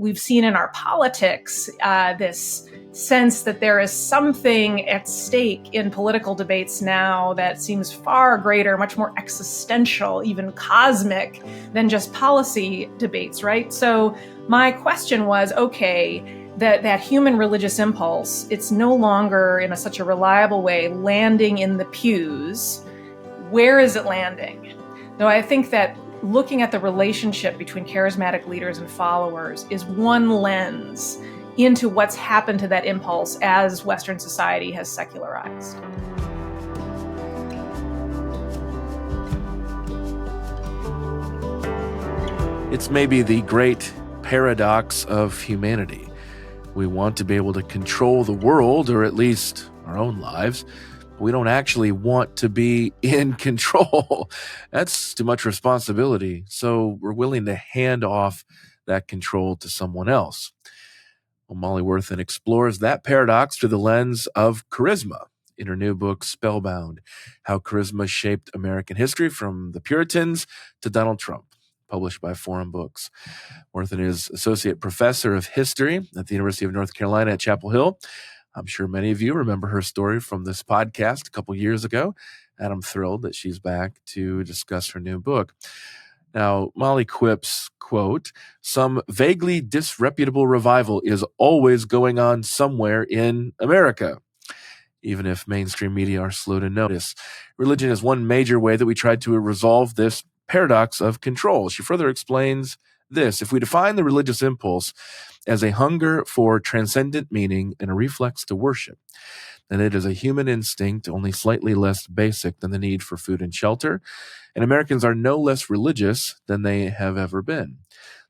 we've seen in our politics this sense that there is something at stake in political debates now that seems far greater, much more existential, even cosmic than just policy debates, right? So my question was, okay, that human religious impulse, it's no longer in such a reliable way landing in the pews. Where is it landing? Though I think that looking at the relationship between charismatic leaders and followers is one lens into what's happened to that impulse as Western society has secularized. It's maybe the great paradox of humanity. We want to be able to control the world, or at least our own lives. We don't actually want to be in control. That's too much responsibility. So we're willing to hand off that control to someone else. Well, Molly Worthen explores that paradox through the lens of charisma in her new book, Spellbound, How Charisma Shaped American History from the Puritans to Donald Trump, published by Forum Books. Worthen is Associate Professor of History at the University of North Carolina at Chapel Hill. I'm sure many of you remember her story from this podcast a couple years ago, and I'm thrilled that she's back to discuss her new book. Now, Molly quips, quote, "Some vaguely disreputable revival is always going on somewhere in America, even if mainstream media are slow to notice. Religion is one major way that we try to resolve this paradox of control." She further explains this: if we define the religious impulse as a hunger for transcendent meaning and a reflex to worship, then it is a human instinct, only slightly less basic than the need for food and shelter, and Americans are no less religious than they have ever been.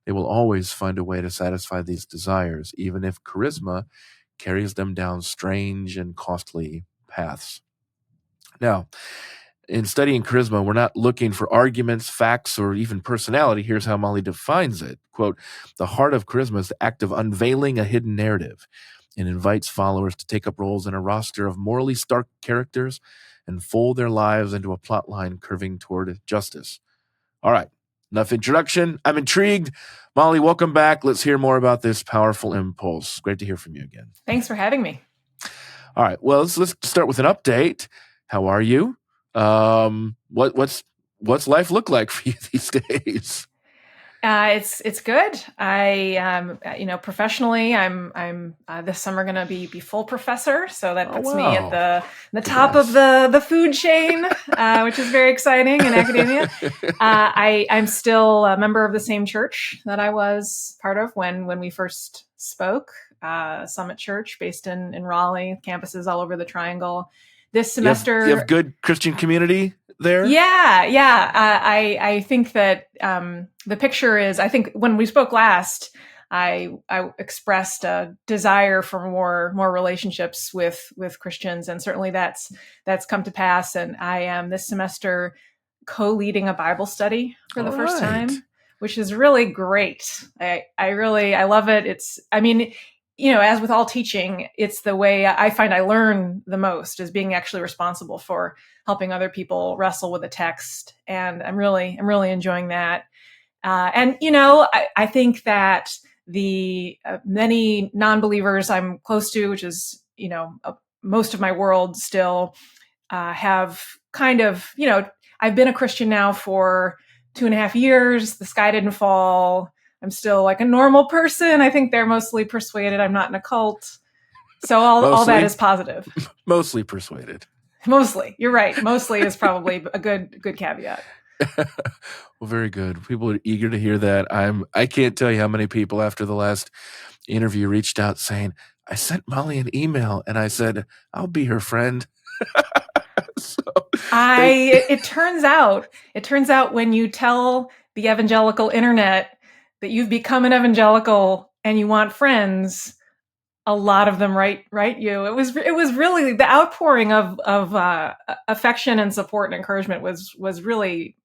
They will always find a way to satisfy these desires, even if charisma carries them down strange and costly paths. Now, in studying charisma, we're not looking for arguments, facts, or even personality. Here's how Molly defines it. Quote, "The heart of charisma is the act of unveiling a hidden narrative and invites followers to take up roles in a roster of morally stark characters and fold their lives into a plot line curving toward justice." All right, enough introduction. I'm intrigued. Molly, welcome back. Let's hear more about this powerful impulse. Great to hear from you again. Thanks for having me. All right, well, let's start with an update. How are you? What's life look like for you these days? It's good. Professionally, I'm this summer going to be full professor, so that puts me at the top of the food chain, which is very exciting in academia. I'm still a member of the same church that I was part of when we first spoke, Summit Church, based in Raleigh, campuses all over the Triangle. This semester, you have good Christian community there? Yeah. I think that the picture is, I think when we spoke last, I expressed a desire for more relationships with Christians, and certainly that's come to pass. And I am this semester co-leading a Bible study for the first time, which is really great. I love it. As with all teaching, it's the way I find I learn the most, is being actually responsible for helping other people wrestle with a text. And I'm really enjoying that. I think that the many non-believers I'm close to, which is, most of my world still, have kind of, I've been a Christian now for 2.5 years. The sky didn't fall. I'm still like a normal person. I think they're mostly persuaded I'm not in a cult. So all that is positive. Mostly persuaded. Mostly. You're right. Mostly is probably a good caveat. Well, very good. People are eager to hear that. I can't tell you how many people after the last interview reached out saying, "I sent Molly an email and I said, I'll be her friend." It turns out when you tell the evangelical internet that you've become an evangelical and you want friends, a lot of them write you. It was really the outpouring of affection and support and encouragement was really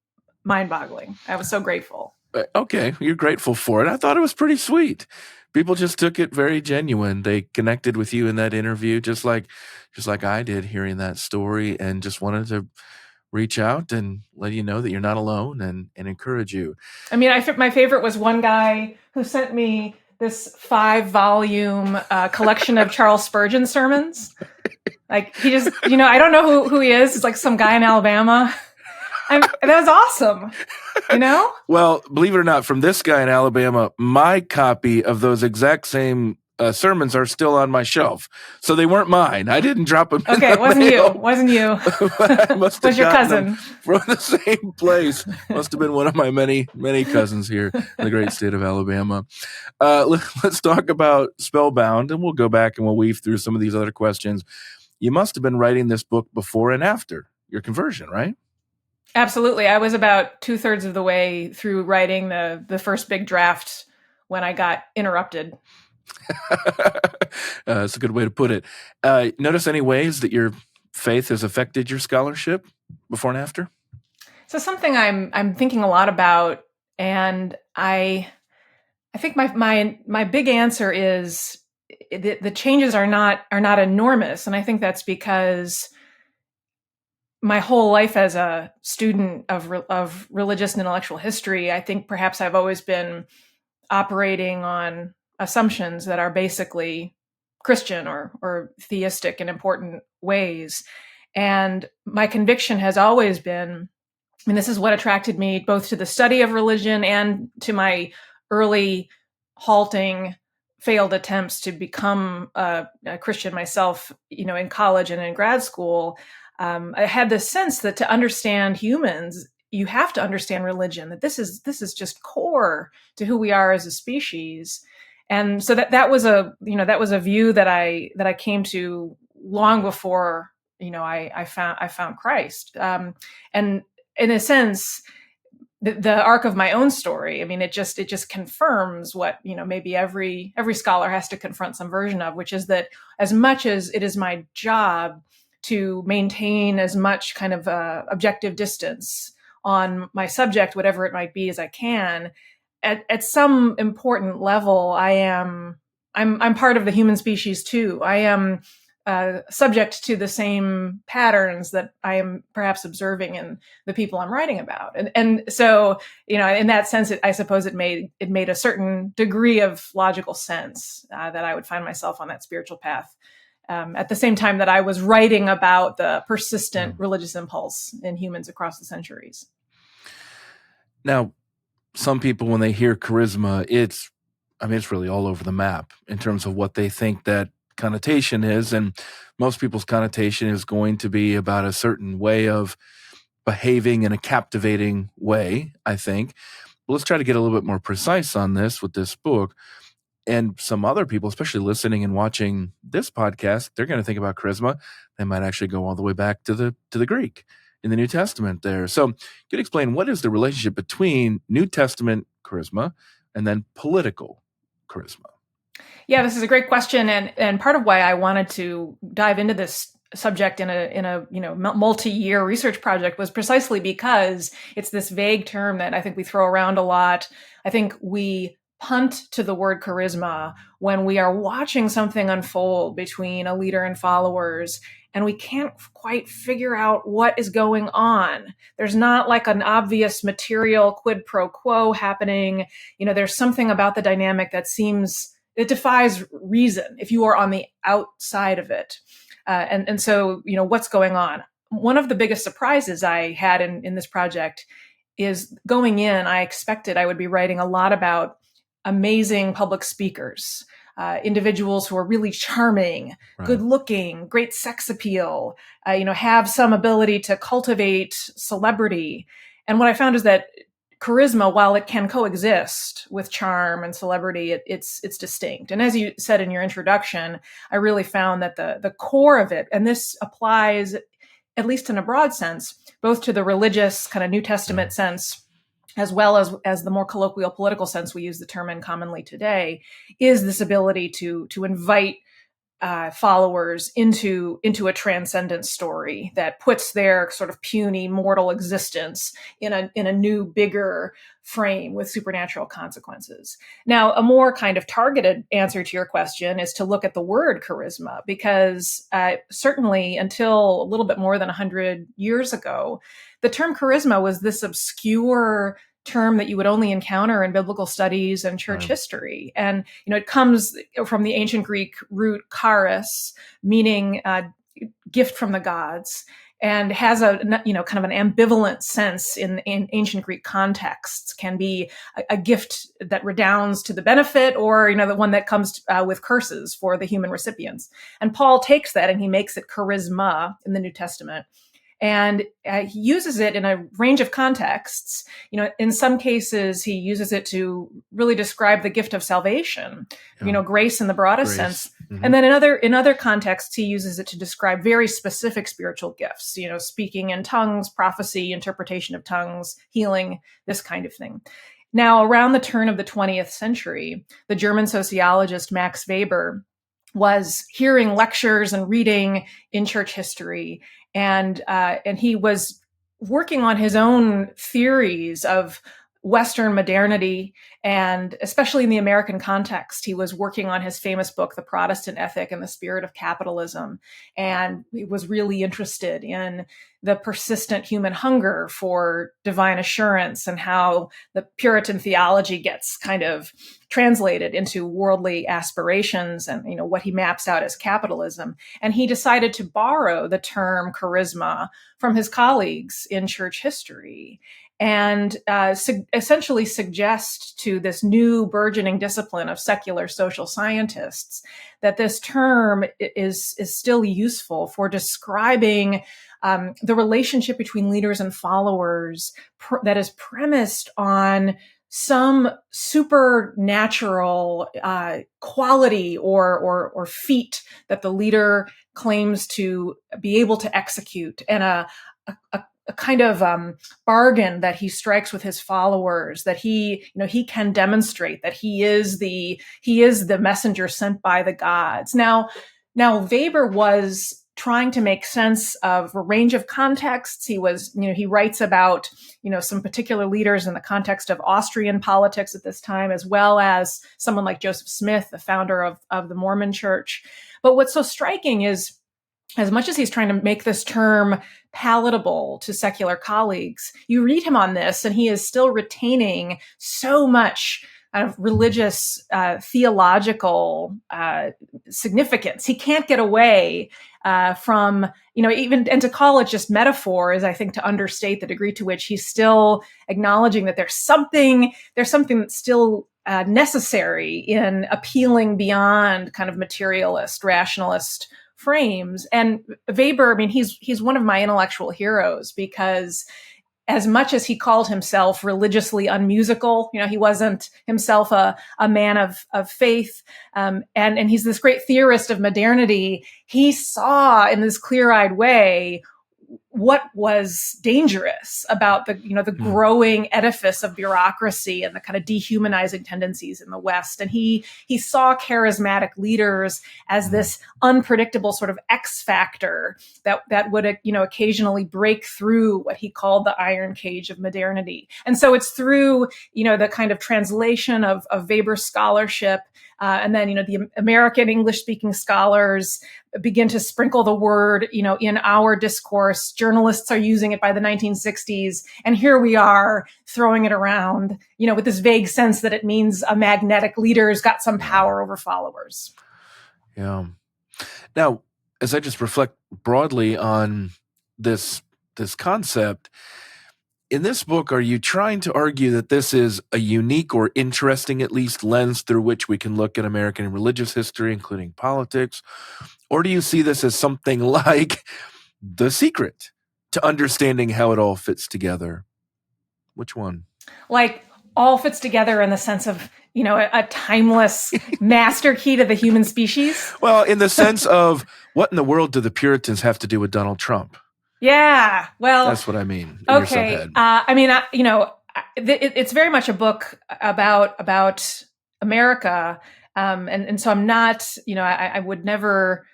mind-boggling. I was so grateful. Okay, you're grateful for it. I thought it was pretty sweet. People just took it very genuine. They connected with you in that interview, just like I did hearing that story, and just wanted to reach out and let you know that you're not alone and encourage you. I mean, my favorite was one guy who sent me this 5-volume collection of Charles Spurgeon sermons. Like he just, I don't know who he is. It's like some guy in Alabama. That was awesome. Well, believe it or not, from this guy in Alabama, my copy of those exact same sermons are still on my shelf. So they weren't mine. I didn't drop them. Okay, it wasn't you. Wasn't you. Was your cousin from the same place? Must have been one of my many, many cousins here in the great state of Alabama. Let's talk about Spellbound, and we'll go back and we'll weave through some of these other questions. You must have been writing this book before and after your conversion, right? Absolutely. I was about 2/3 of the way through writing the first big draft when I got interrupted. That's a good way to put it. Notice any ways that your faith has affected your scholarship before and after? So something I'm thinking a lot about, and I think my big answer is the changes are not enormous, and I think that's because my whole life as a student of religious and intellectual history, I think perhaps I've always been operating on assumptions that are basically Christian or theistic in important ways. And my conviction has always been, and this is what attracted me both to the study of religion and to my early halting failed attempts to become a Christian myself, in college and in grad school. I had this sense that to understand humans, you have to understand religion, that this is just core to who we are as a species. And so that was a view that I came to long before, I found Christ. And in a sense, the arc of my own story, I mean, it just confirms what, maybe every scholar has to confront some version of, which is that as much as it is my job to maintain as much kind of objective distance on my subject, whatever it might be, as I can, at some important level, I'm part of the human species too. I am subject to the same patterns that I am perhaps observing in the people I'm writing about, and so in that sense, I suppose it made a certain degree of logical sense that I would find myself on that spiritual path. At the same time that I was writing about the persistent religious impulse in humans across the centuries. Now, some people, when they hear charisma, it's really all over the map in terms of what they think that connotation is. And most people's connotation is going to be about a certain way of behaving in a captivating way, I think. But let's try to get a little bit more precise on this with this book. And some other people, especially listening and watching this podcast, they're going to think about charisma. They might actually go all the way back to the Greek in the New Testament there. So could you explain what is the relationship between New Testament charisma and then political charisma? Yeah, this is a great question. And part of why I wanted to dive into this subject in a multi-year research project was precisely because it's this vague term that I think we throw around a lot. I think we punt to the word charisma when we are watching something unfold between a leader and followers, and we can't quite figure out what is going on. There's not like an obvious material quid pro quo happening. There's something about the dynamic that it defies reason if you are on the outside of it. And so, what's going on? One of the biggest surprises I had in this project is going in, I expected I would be writing a lot about amazing public speakers, individuals who are really charming, right, good looking, great sex appeal, have some ability to cultivate celebrity. And what I found is that charisma, while it can coexist with charm and celebrity, it's distinct. And as you said in your introduction, I really found that the core of it, and this applies, at least in a broad sense, both to the religious kind of New Testament sense, as well as the more colloquial political sense we use the term in commonly today, is this ability to invite followers into a transcendent story that puts their sort of puny mortal existence in a new, bigger frame with supernatural consequences. Now, a more kind of targeted answer to your question is to look at the word charisma, because certainly until a little bit more than 100 years ago, the term charisma was this obscure term that you would only encounter in biblical studies and church history. And, it comes from the ancient Greek root charis, meaning gift from the gods, and has a, kind of an ambivalent sense in ancient Greek contexts. Can be a gift that redounds to the benefit, or, the one that comes with curses for the human recipients. And Paul takes that and he makes it charisma in the New Testament. And he uses it in a range of contexts. In some cases, he uses it to really describe the gift of salvation, grace in the broadest sense. Mm-hmm. And then in other contexts, he uses it to describe very specific spiritual gifts, speaking in tongues, prophecy, interpretation of tongues, healing, this kind of thing. Now, around the turn of the 20th century, the German sociologist Max Weber was hearing lectures and reading in church history. And he was working on his own theories of Western modernity, and especially in the American context, he was working on his famous book, The Protestant Ethic and the Spirit of Capitalism. And he was really interested in the persistent human hunger for divine assurance and how the Puritan theology gets kind of translated into worldly aspirations and, what he maps out as capitalism. And he decided to borrow the term charisma from his colleagues in church history, and essentially suggest to this new burgeoning discipline of secular social scientists that this term is still useful for describing the relationship between leaders and followers that is premised on some supernatural quality or feat that the leader claims to be able to execute, and a kind of bargain that he strikes with his followers, that he can demonstrate that he is the messenger sent by the gods. Now Weber was trying to make sense of a range of contexts. He was, he writes about, some particular leaders in the context of Austrian politics at this time, as well as someone like Joseph Smith, the founder of the Mormon Church. But what's so striking is, as much as he's trying to make this term palatable to secular colleagues, you read him on this and he is still retaining so much of religious, theological significance. He can't get away from, even, and to call it just metaphor is, I think, to understate the degree to which he's still acknowledging that there's something that's still necessary in appealing beyond kind of materialist, rationalist frames. And Weber, he's one of my intellectual heroes, because as much as he called himself religiously unmusical, he wasn't himself a man of faith, and he's this great theorist of modernity. He saw in this clear-eyed way what was dangerous about the growing edifice of bureaucracy and the kind of dehumanizing tendencies in the West. And he saw charismatic leaders as this unpredictable sort of X factor that would, occasionally break through what he called the iron cage of modernity. And so it's through, the kind of translation of Weber's scholarship, and then, the American English-speaking scholars begin to sprinkle the word, in our discourse. Journalists are using it by the 1960s. And here we are throwing it around, with this vague sense that it means a magnetic leader's got some power over followers. Yeah. Now, as I just reflect broadly on this concept, in this book, are you trying to argue that this is a unique or interesting, at least, lens through which we can look at American religious history, including politics? Or do you see this as something like the secret to understanding how it all fits together? Which one? Like, all fits together in the sense of, a timeless master key to the human species? Well, in the sense of, what in the world do the Puritans have to do with Donald Trump? Yeah, well, that's what I mean. Okay, it's very much a book about America, and so I'm not, I would never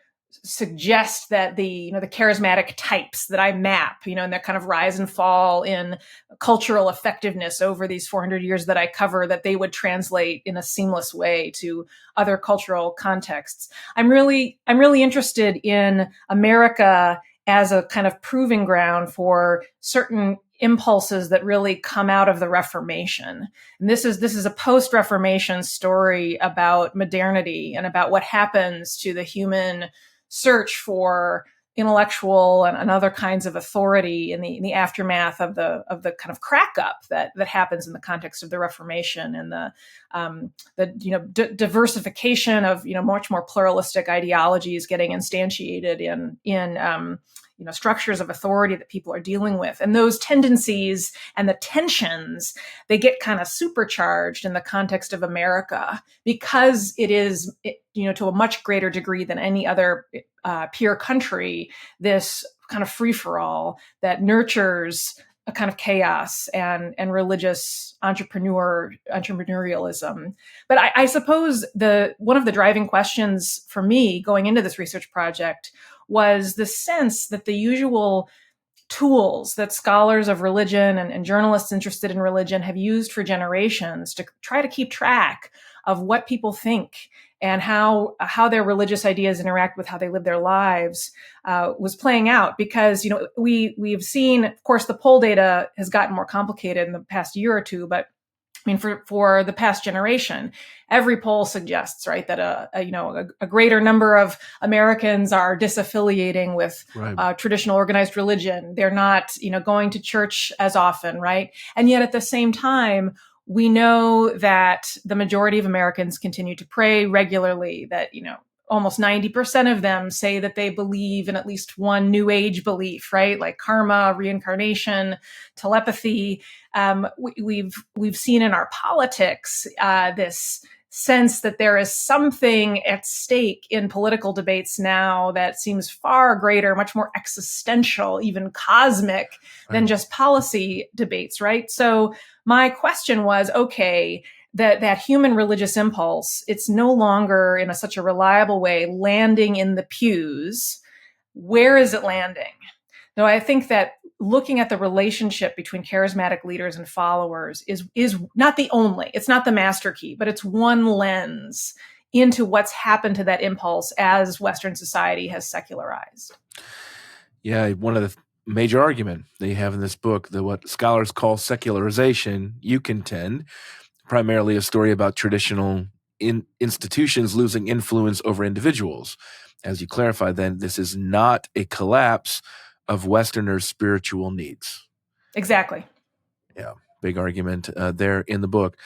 suggest that the charismatic types that I map, and their kind of rise and fall in cultural effectiveness over these 400 years that I cover, that they would translate in a seamless way to other cultural contexts. I'm really interested in America as a kind of proving ground for certain impulses that really come out of the Reformation. And this is a post-Reformation story about modernity and about what happens to the human search for intellectual and other kinds of authority in the aftermath of the kind of crack up that happens in the context of the Reformation, and the diversification of much more pluralistic ideologies getting instantiated in structures of authority that people are dealing with. And those tendencies and the tensions, they get kind of supercharged in the context of America, because it is, to a much greater degree than any other peer country, this kind of free-for-all that nurtures a kind of chaos and religious entrepreneurialism. But I suppose one of the driving questions for me going into this research project was the sense that the usual tools that scholars of religion and journalists interested in religion have used for generations to try to keep track of what people think and how their religious ideas interact with how they live their lives was playing out. Because we've seen, of course, the poll data has gotten more complicated in the past year or two, but I mean, for the past generation, every poll suggests, right, that a greater number of Americans are disaffiliating with traditional organized religion. They're not, going to church as often, right? And yet at the same time, we know that the majority of Americans continue to pray regularly, that, almost 90% of them say that they believe in at least one New Age belief, right? Like karma, reincarnation, telepathy. We've seen in our politics this sense that there is something at stake in political debates now that seems far greater, much more existential, even cosmic than just policy debates, right? So my question was, okay, that human religious impulse, it's no longer in such a reliable way landing in the pews. Where is it landing? Now, I think that looking at the relationship between charismatic leaders and followers is not the only, it's not the master key, but it's one lens into what's happened to that impulse as Western society has secularized. Yeah, one of the major argument they have in this book, what scholars call secularization, you contend, primarily a story about traditional institutions losing influence over individuals. As you clarify, then, this is not a collapse of Westerners' spiritual needs. Exactly. Yeah, big argument there in the book.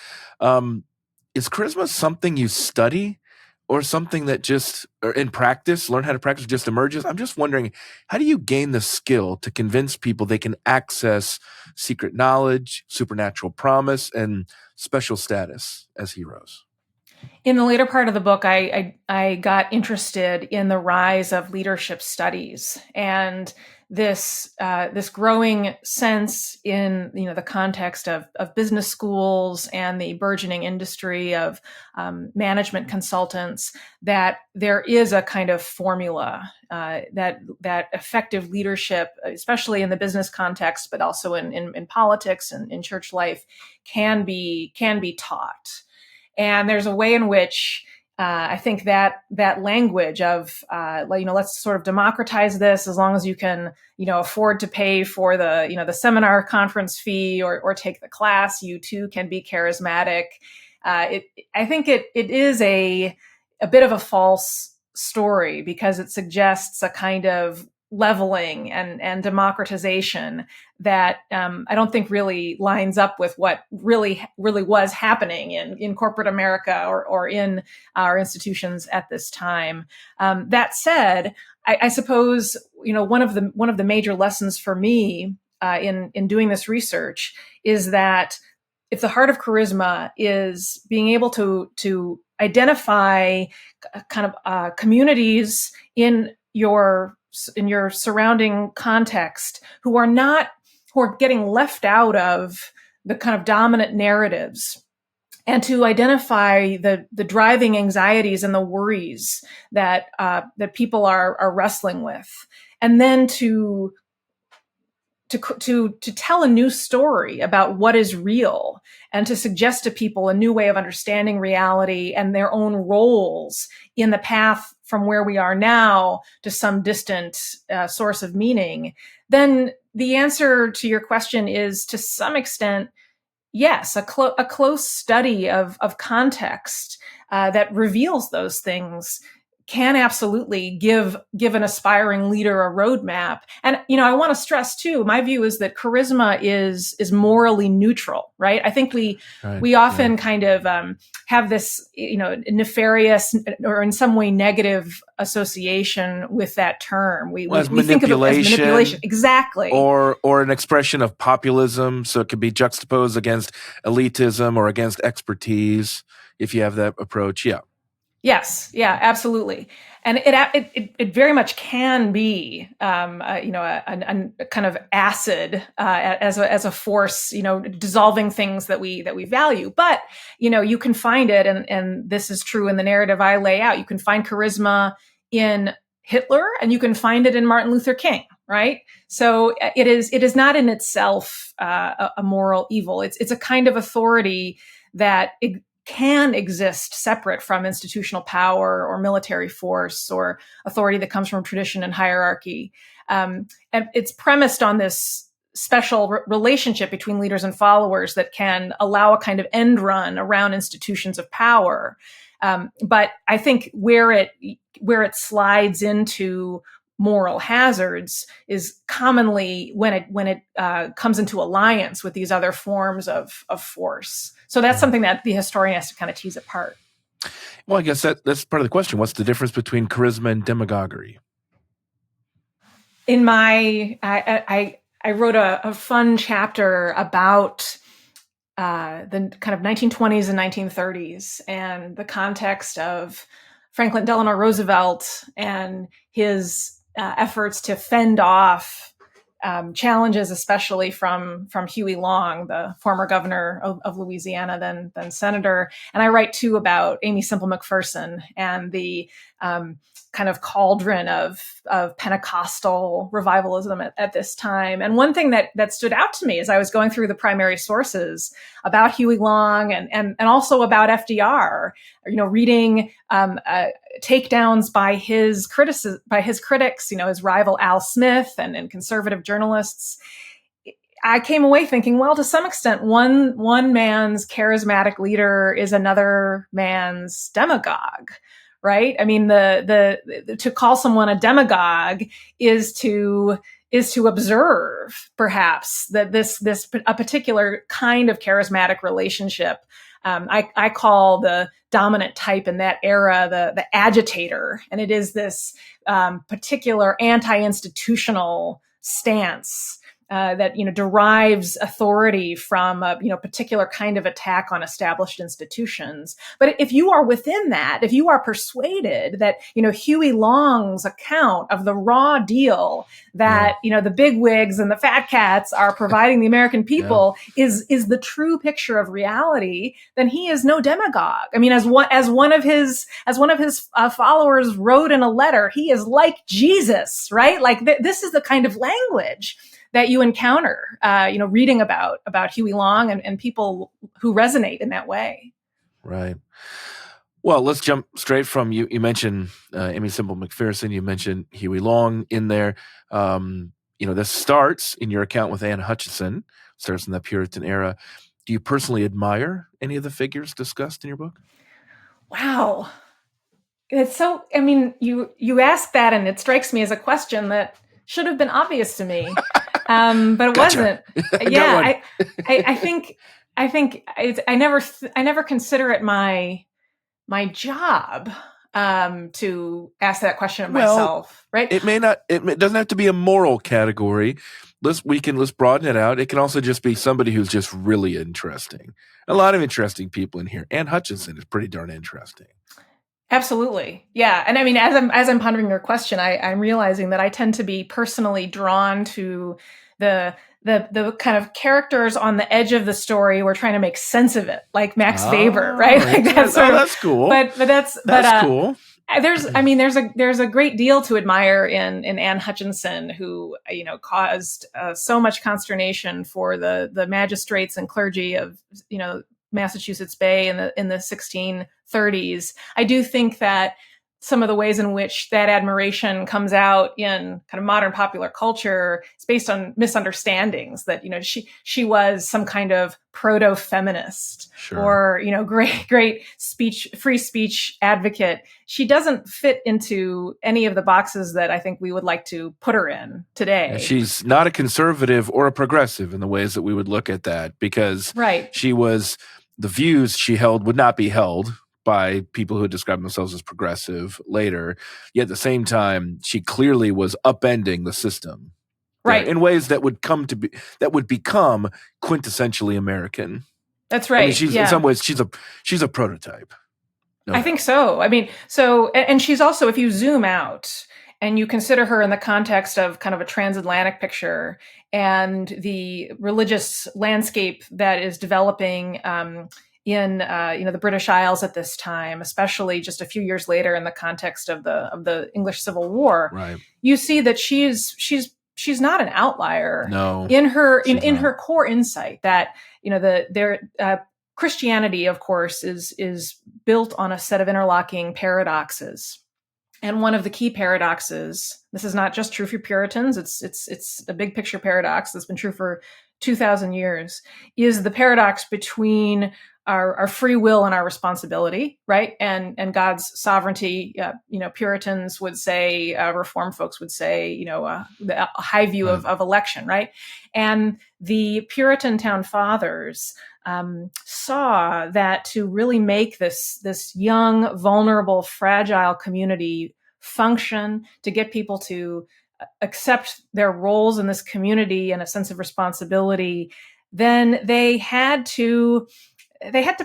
Is charisma something you study, or something that just, or in practice, learn how to practice, just emerges? I'm just wondering, how do you gain the skill to convince people they can access secret knowledge, supernatural promise, and special status as heroes? In the later part of the book, I got interested in the rise of leadership studies and this growing sense in the context of business schools and the burgeoning industry of management consultants, that there is a kind of formula that effective leadership, especially in the business context, but also in politics and in church life, can be taught. And there's a way in which I think that language of, let's sort of democratize this, as long as you can, afford to pay for the seminar conference fee or take the class, you too can be charismatic. I think it is a bit of a false story, because it suggests a kind of leveling and democratization that I don't think really lines up with what really was happening in corporate America or in our institutions at this time. That said, I suppose one of the major lessons for me in doing this research is that if the heart of charisma is being able to identify kind of communities in your surrounding context who are getting left out of the kind of dominant narratives, and to identify the driving anxieties and the worries that people are wrestling with, and then to tell a new story about what is real, and to suggest to people a new way of understanding reality and their own roles in the path from where we are now to some distant source of meaning, then the answer to your question is, to some extent, yes, a close study of context that reveals those things can absolutely give an aspiring leader a roadmap. And, I want to stress too, my view is that charisma is morally neutral, right? I think we often kind of have this, nefarious or in some way negative association with that term. We think of it as manipulation. Exactly. Or an expression of populism. So it could be juxtaposed against elitism or against expertise if you have that approach. Yeah. Yes. Yeah, absolutely. And it very much can be, a kind of acid as a force, dissolving things that we value. But you can find it, and this is true in the narrative I lay out. You can find charisma in Hitler, and you can find it in Martin Luther King. Right. So it is not in itself a moral evil. It's a kind of authority that can exist separate from institutional power or military force or authority that comes from tradition and hierarchy. And it's premised on this special relationship between leaders and followers that can allow a kind of end run around institutions of power. But I think where it slides into moral hazards is commonly when it comes into alliance with these other forms of force. So that's something that the historian has to kind of tease apart. Well, I guess that's part of the question. What's the difference between charisma and demagoguery? In I wrote a fun chapter about the kind of 1920s and 1930s and the context of Franklin Delano Roosevelt and his efforts to fend off challenges, especially from Huey Long, the former governor of Louisiana, then senator. And I write too about Aimee Semple McPherson and the kind of cauldron of Pentecostal revivalism at this time. And one thing that stood out to me as I was going through the primary sources about Huey Long and also about FDR, reading takedowns by his critics, his rival Al Smith and conservative journalists, I came away thinking, well, to some extent, one man's charismatic leader is another man's demagogue, right? I mean, the to call someone a demagogue is to observe, perhaps, that a particular kind of charismatic relationship. I call the dominant type in that era the agitator, and it is this particular anti-institutional stance that derives authority from a particular kind of attack on established institutions. But if you are within that, if you are persuaded that Huey Long's account of the raw deal that the bigwigs and the fat cats are providing the American people is the true picture of reality, then he is no demagogue. I mean, as one of his followers wrote in a letter, he is like Jesus, right? Like this is the kind of language that you encounter, reading about Huey Long and people who resonate in that way. Right. Well, let's jump straight from you. You mentioned Aimee Semple McPherson. You mentioned Huey Long in there. This starts in your account with Anne Hutchinson, starts in the Puritan era. Do you personally admire any of the figures discussed in your book? Wow. It's so, I mean, you ask that and it strikes me as a question that should have been obvious to me. But it wasn't. Yeah, I think I never consider it my job to ask that question of myself. Right? It may not. It doesn't have to be a moral category. Let's broaden it out. It can also just be somebody who's just really interesting. A lot of interesting people in here. Anne Hutchinson is pretty darn interesting. Absolutely. Yeah. And I mean, as I'm pondering your question, I'm realizing that I tend to be personally drawn to the kind of characters on the edge of the story. We're trying to make sense of it, like Max Weber, right? Like that's cool. But that's cool. There's a great deal to admire in Anne Hutchinson, who caused so much consternation for the magistrates and clergy of Massachusetts Bay in the 1630s. I do think that some of the ways in which that admiration comes out in kind of modern popular culture is based on misunderstandings that, she was some kind of proto-feminist or, great free speech advocate. She doesn't fit into any of the boxes that I think we would like to put her in today. She's not a conservative or a progressive in the ways that we would look at that, because the views she held would not be held by people who describe themselves as progressive later. Yet at the same time, she clearly was upending the system, in ways that would become quintessentially American. That's right. I mean, she's in some ways she's a prototype. I think so. I mean, and she's also, if you zoom out and you consider her in the context of kind of a transatlantic picture and the religious landscape that is developing in the British Isles at this time, especially just a few years later in the context of the English Civil War, you see that she's not an outlier. No, in her core insight that Christianity, of course, is built on a set of interlocking paradoxes. And one of the key paradoxes, this is not just true for Puritans, it's a big picture paradox that's been true for 2,000 years, is the paradox between our free will and our responsibility, right? And God's sovereignty. Puritans would say, Reform folks would say, the high view of election, right? And the Puritan town fathers saw that to really make this young, vulnerable, fragile community function, to get people to accept their roles in this community and a sense of responsibility, then they had to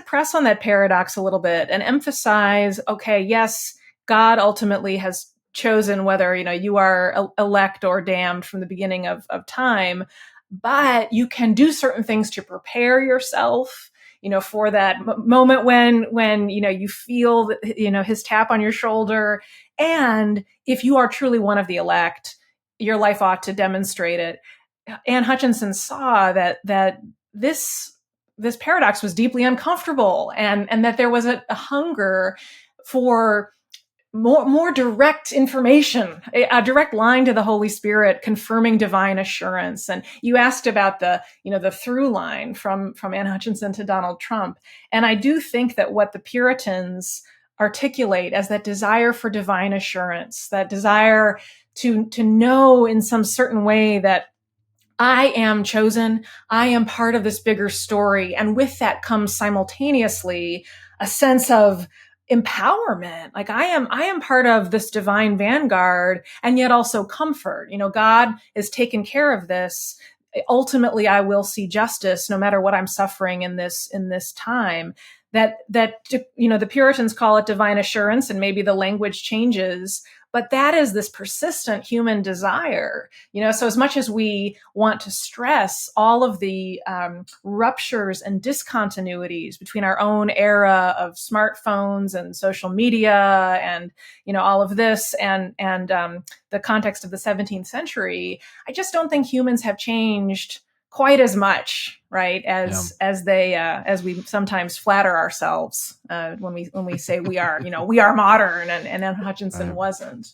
press on that paradox a little bit and emphasize, okay, yes, God ultimately has chosen whether, you are elect or damned from the beginning of time, but you can do certain things to prepare yourself, for that moment when, you feel, his tap on your shoulder. And if you are truly one of the elect, your life ought to demonstrate it. Anne Hutchinson saw that this paradox was deeply uncomfortable, and that there was a hunger for more direct information, a direct line to the Holy Spirit, confirming divine assurance. And you asked about the through line from Anne Hutchinson to Donald Trump. And I do think that what the Puritans articulate as that desire for divine assurance, that desire to know in some certain way that I am chosen, I am part of this bigger story. And with that comes simultaneously a sense of empowerment. Like I am part of this divine vanguard, and yet also comfort. God has taken care of this. Ultimately, I will see justice no matter what I'm suffering in this time. That the Puritans call it divine assurance, and maybe the language changes, but that is this persistent human desire. So as much as we want to stress all of the ruptures and discontinuities between our own era of smartphones and social media and all of this and the context of the 17th century, I just don't think humans have changed quite as much, right, as we sometimes flatter ourselves when we say we are modern, and Hutchinson wasn't.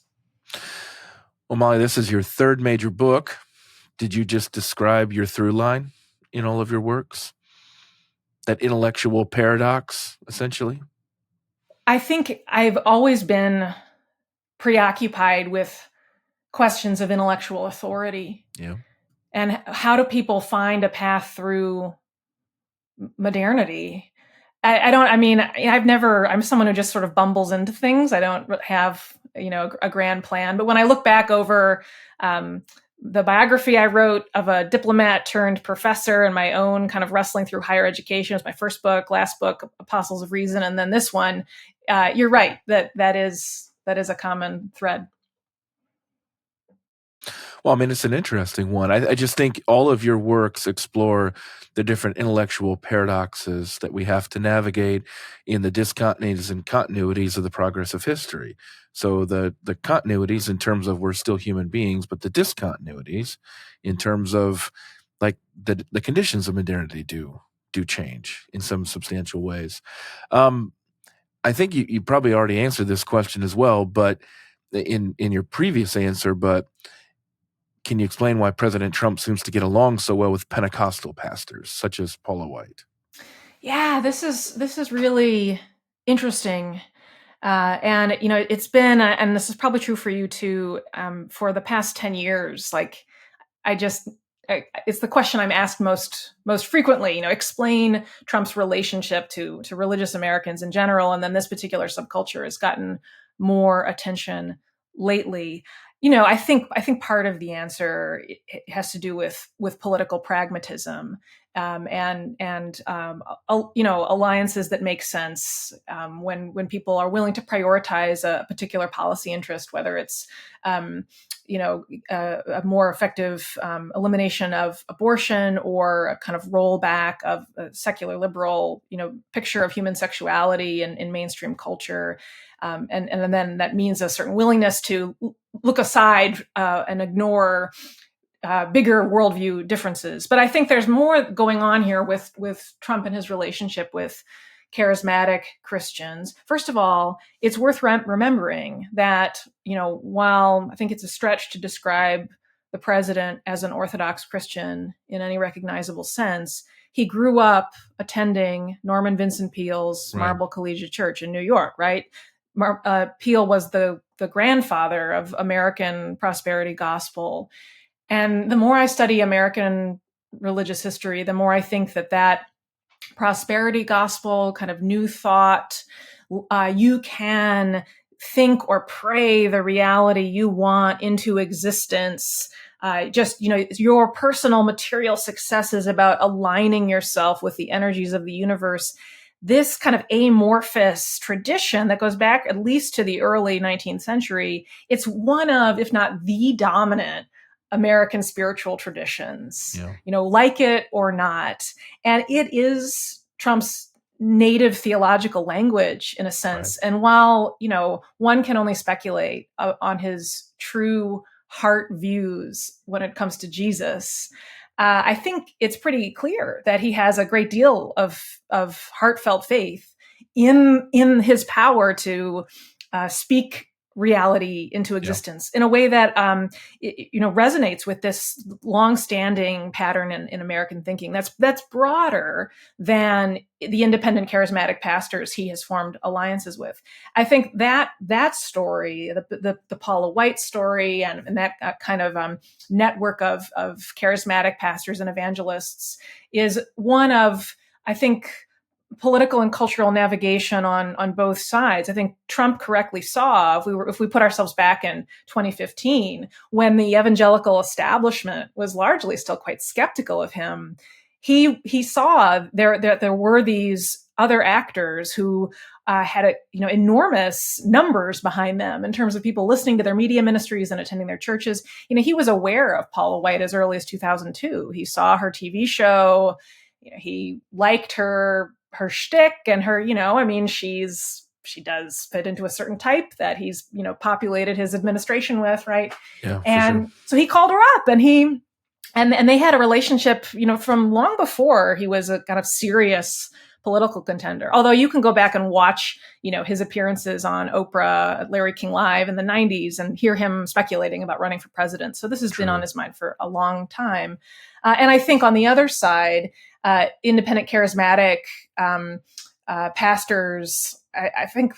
Well, Molly, this is your third major book. Did you just describe your through line in all of your works? That intellectual paradox, essentially? I think I've always been preoccupied with questions of intellectual authority. Yeah. And how do people find a path through modernity? I'm someone who just sort of bumbles into things. I don't have, a grand plan. But when I look back over the biography I wrote of a diplomat turned professor and my own kind of wrestling through higher education, was my first book, last book, Apostles of Reason, and then this one, you're right, that is a common thread. Well, it's an interesting one. I just think all of your works explore the different intellectual paradoxes that we have to navigate in the discontinuities and continuities of the progress of history. So the continuities in terms of we're still human beings, but the discontinuities in terms of like the conditions of modernity do change in some substantial ways. I think you probably already answered this question as well, but in your previous answer, but can you explain why President Trump seems to get along so well with Pentecostal pastors, such as Paula White? Yeah, this is really interesting. And it's been, and this is probably true for you too, for the past 10 years. Like, I just, it's the question I'm asked most frequently. Explain Trump's relationship to religious Americans in general, and then this particular subculture has gotten more attention lately. I think part of the answer it has to do with political pragmatism, and alliances that make sense, when people are willing to prioritize a particular policy interest, whether it's a more effective elimination of abortion, or a kind of rollback of a secular liberal, picture of human sexuality in mainstream culture. And then that means a certain willingness to look aside and ignore bigger worldview differences. But I think there's more going on here with Trump and his relationship with charismatic Christians. First of all, it's worth remembering that, while I think it's a stretch to describe the president as an Orthodox Christian in any recognizable sense, he grew up attending Norman Vincent Peale's Marble Collegiate Church in New York, right? Peale was the grandfather of American prosperity gospel. And the more I study American religious history, the more I think that prosperity gospel, kind of new thought, you can think or pray the reality you want into existence. Your personal material success is about aligning yourself with the energies of the universe. This kind of amorphous tradition that goes back at least to the early 19th century, it's one of, if not the dominant American spiritual traditions, like it or not. And it is Trump's native theological language in a sense. Right. And while, one can only speculate on his true heart views when it comes to Jesus, I think it's pretty clear that he has a great deal of heartfelt faith in his power to speak reality into existence in a way that resonates with this long-standing pattern in American thinking. That's broader than the independent charismatic pastors he has formed alliances with. I think that story, the Paula White story, and that kind of network of charismatic pastors and evangelists is one of, I think, political and cultural navigation on both sides. I think Trump correctly saw, if we put ourselves back in 2015, when the evangelical establishment was largely still quite skeptical of him, he saw there were these other actors who had enormous numbers behind them in terms of people listening to their media ministries and attending their churches. He was aware of Paula White as early as 2002. He saw her TV show. He liked her shtick and her, she does fit into a certain type that he's, populated his administration with, right? Yeah, and sure. So he called her up, and they had a relationship, from long before he was a kind of serious political contender. Although you can go back and watch, his appearances on Oprah, Larry King Live in the 90s and hear him speculating about running for president. So this has been on his mind for a long time. And I think on the other side, independent charismatic pastors, I think,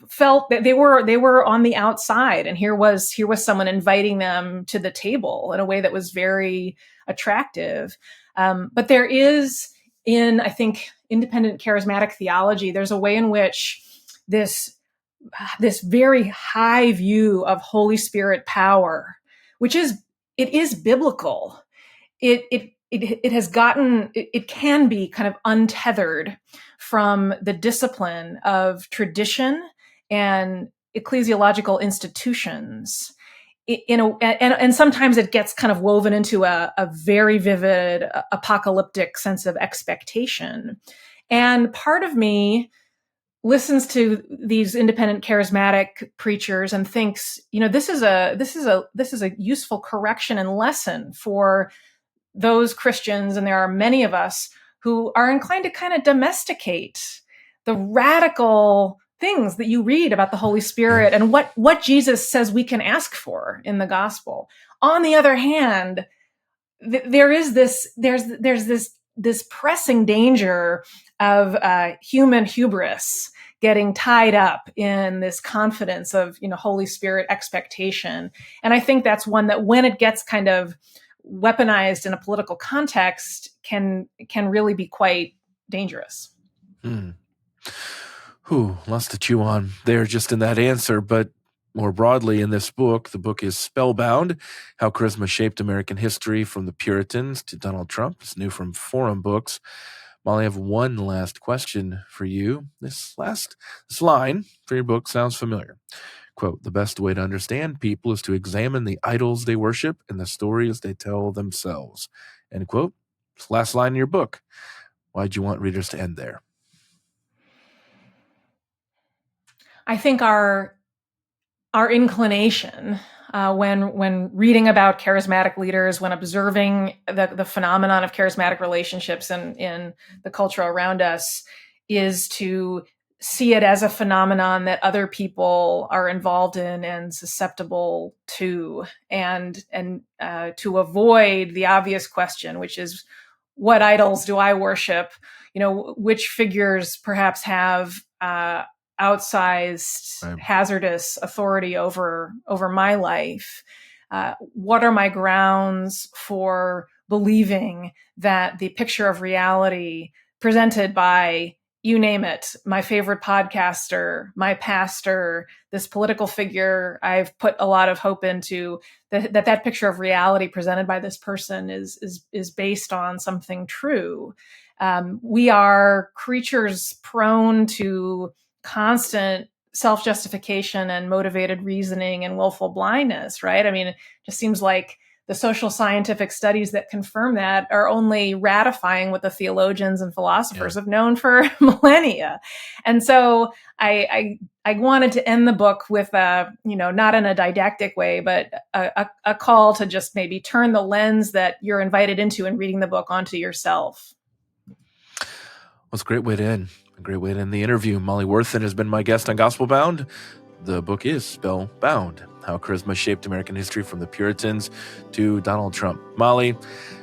felt that they were on the outside, and here was someone inviting them to the table in a way that was very attractive. But there is, in, I think, independent charismatic theology, there's a way in which this very high view of Holy Spirit power, which is biblical. It can be kind of untethered from the discipline of tradition and ecclesiological institutions. And sometimes it gets kind of woven into a very vivid apocalyptic sense of expectation. And part of me listens to these independent charismatic preachers and thinks, this is a useful correction and lesson for those Christians, and there are many of us, who are inclined to kind of domesticate the radical things that you read about the Holy Spirit and what Jesus says we can ask for in the gospel. On the other hand, there's this pressing danger of human hubris getting tied up in this confidence of, Holy Spirit expectation. And I think that's one that, when it gets kind of weaponized in a political context, can really be quite dangerous. Lots to chew on there just in that answer, but more broadly in this book, the book is Spellbound, How Charisma Shaped American History from the Puritans to Donald Trump. It's new from Forum Books. Molly, I have one last question for you. This line for your book sounds familiar. Quote, "The best way to understand people is to examine the idols they worship and the stories they tell themselves." End quote. It's the last line in your book. Why'd you want readers to end there? I think our inclination when reading about charismatic leaders, when observing the phenomenon of charismatic relationships in the culture around us, is to see it as a phenomenon that other people are involved in and susceptible to, and to avoid the obvious question, which is, what idols do I worship? Which figures perhaps have outsized, hazardous authority over my life? What are my grounds for believing that the picture of reality presented by, you name it, my favorite podcaster, my pastor, this political figure I've put a lot of hope into, that picture of reality presented by this person is based on something true? We are creatures prone to constant self-justification and motivated reasoning and willful blindness, right? I mean, it just seems like the social scientific studies that confirm that are only ratifying what the theologians and philosophers have known for millennia. And so I wanted to end the book with not in a didactic way, but a call to just maybe turn the lens that you're invited into in reading the book onto yourself. Well, it's a great way to end. A great way to end the interview. Molly Worthen has been my guest on Gospelbound. The book is Spellbound, How Charisma Shaped American History from the Puritans to Donald Trump. Molly,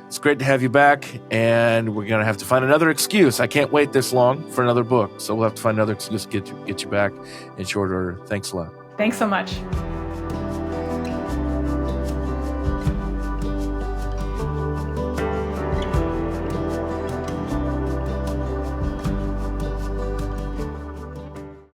it's great to have you back, and we're going to have to find another excuse. I can't wait this long for another book, so we'll have to find another excuse to get you back in short order. Thanks a lot. Thanks so much.